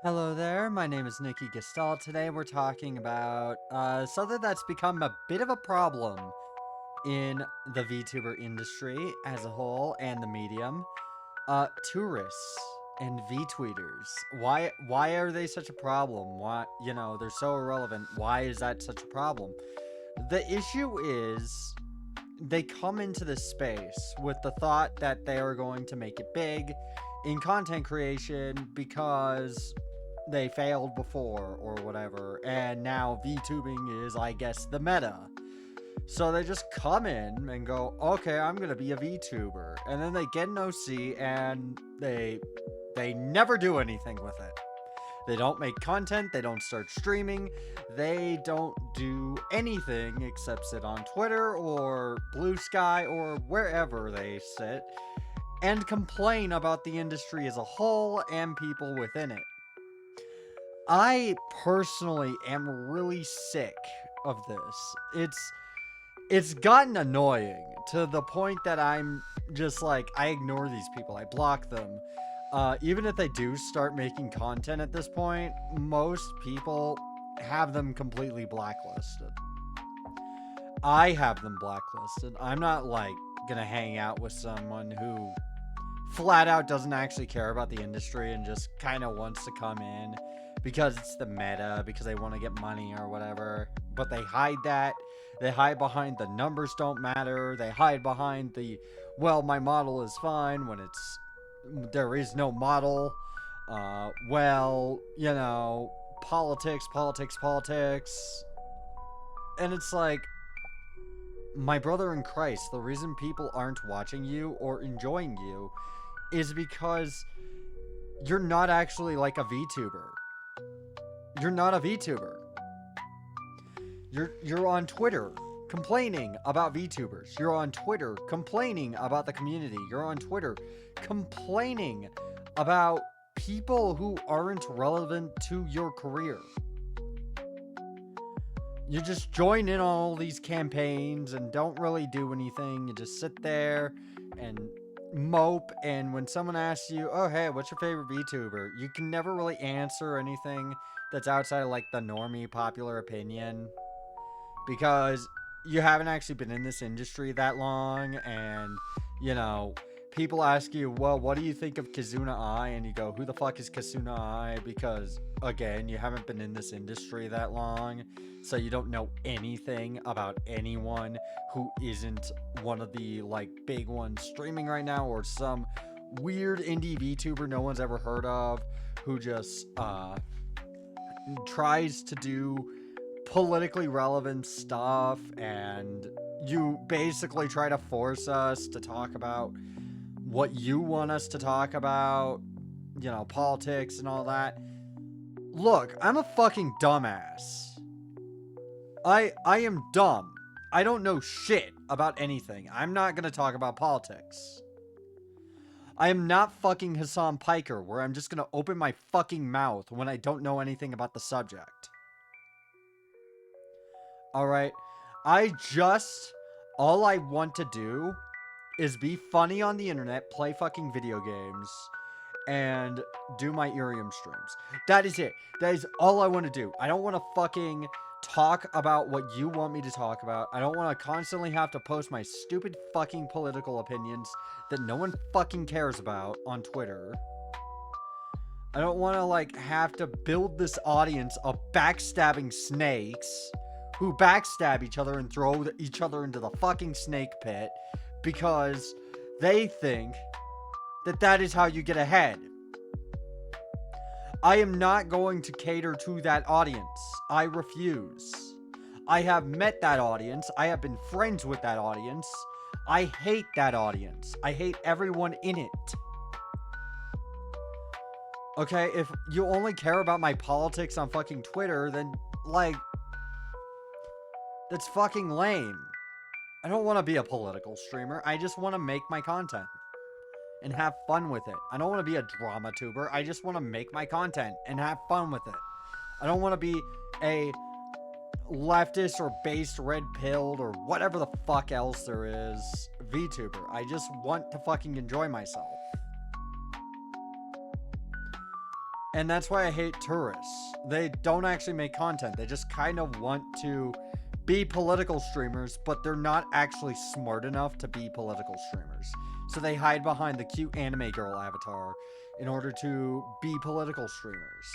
Hello there, my name is Nikki Gestalt. Today we're talking about something that's become a bit of a problem in the VTuber industry as a whole and the medium. Tourists and VTweeters. Why are they such a problem? Why, they're so irrelevant. Why is that such a problem? The issue is they come into this space with the thought that they are going to make it big in content creation because they failed before or whatever, and now VTubing is, I guess, the meta. So they just come in and go, okay, I'm gonna be a VTuber, and then they get an OC and they never do anything with it. They don't make content, they don't start streaming, they don't do anything except sit on Twitter or Blue Sky or wherever they sit and complain about the industry as a whole and people within it. I personally am really sick of this. It's gotten annoying to the point that I'm just like, I ignore these people. I block them. Even if they do start making content at this point, most people have them completely blacklisted. I have them blacklisted. I'm not like gonna hang out with someone who flat out doesn't actually care about the industry and just kind of wants to come in because it's the meta, because they want to get money or whatever. But they hide that. They hide behind the numbers don't matter. They hide behind the, well, my model is fine when there is no model. Politics, politics, politics. And it's like, my brother in Christ, the reason people aren't watching you or enjoying you is because you're not actually like a VTuber. You're not a VTuber. You're on Twitter complaining about VTubers. You're on Twitter complaining about the community. You're on Twitter complaining about people who aren't relevant to your career. You just join in on all these campaigns and don't really do anything. You just sit there and mope, and when someone asks you, oh hey, what's your favorite VTuber, you can never really answer anything that's outside of like the normie popular opinion because you haven't actually been in this industry that long. And people ask you, well, what do you think of Kazuna Ai? And you go, who the fuck is Kazuna Ai? Because again, you haven't been in this industry that long, so you don't know anything about anyone who isn't one of the like big ones streaming right now, or some weird indie VTuber no one's ever heard of who just tries to do politically relevant stuff. And you basically try to force us to talk about what you want us to talk about, politics and all that. Look, I'm a fucking dumbass. I am dumb. I don't know shit about anything. I'm not gonna talk about politics. I am not fucking Hassan Piker, where I'm just gonna open my fucking mouth when I don't know anything about the subject. Alright? All I want to do is be funny on the internet, play fucking video games, and do my Irium streams. That is it. That is all I want to do. I don't want to fucking talk about what you want me to talk about. I don't want to constantly have to post my stupid fucking political opinions that no one fucking cares about on Twitter. I don't want to like have to build this audience of backstabbing snakes who backstab each other and throw each other into the fucking snake pit because they think that is how you get ahead. I am not going to cater to that audience. I refuse. I have met that audience. I have been friends with that audience. I hate that audience. I hate everyone in it. Okay, if you only care about my politics on fucking Twitter, then, like, that's fucking lame. I don't want to be a political streamer. I just want to make my content and have fun with it. I don't want to be a drama tuber. I just want to make my content and have fun with it. I don't want to be a leftist or based red pilled or whatever the fuck else there is VTuber. I just want to fucking enjoy myself. And that's why I hate tourists. They don't actually make content. They just kind of want to be political streamers, but they're not actually smart enough to be political streamers. So they hide behind the cute anime girl avatar in order to be political streamers.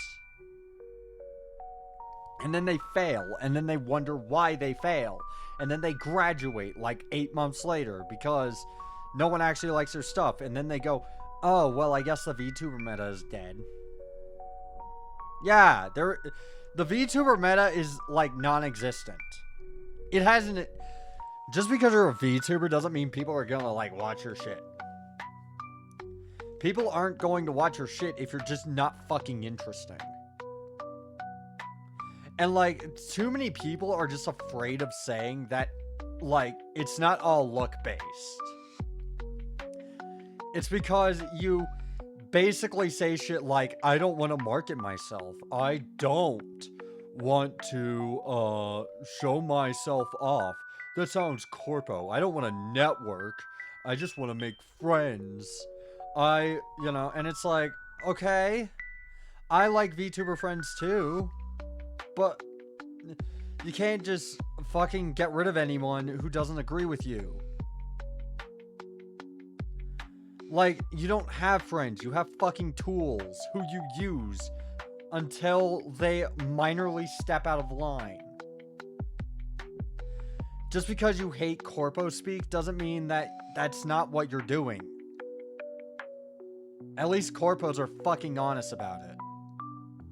And then they fail, and then they wonder why they fail. And then they graduate like 8 months later because no one actually likes their stuff. And then they go, oh, well, I guess the VTuber meta is dead. Yeah, the VTuber meta is like non-existent. It hasn't. Just because you're a VTuber doesn't mean people are gonna like watch your shit. People aren't going to watch your shit if you're just not fucking interesting. And like, too many people are just afraid of saying that, like, it's not all look-based. It's because you basically say shit like, I don't want to market myself. I don't want to show myself off. That sounds corpo. I don't want to network. I just want to make friends. You know, and it's like, okay, I like VTuber friends too, but you can't just fucking get rid of anyone who doesn't agree with you. Like, you don't have friends, you have fucking tools who you use until they minorly step out of line. Just because you hate corpo speak doesn't mean that that's not what you're doing. At least corpos are fucking honest about it.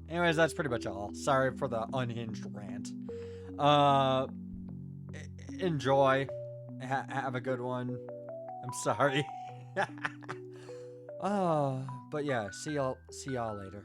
Anyways, that's pretty much all. Sorry for the unhinged rant. Enjoy. Have a good one. I'm sorry. But yeah, see y'all later.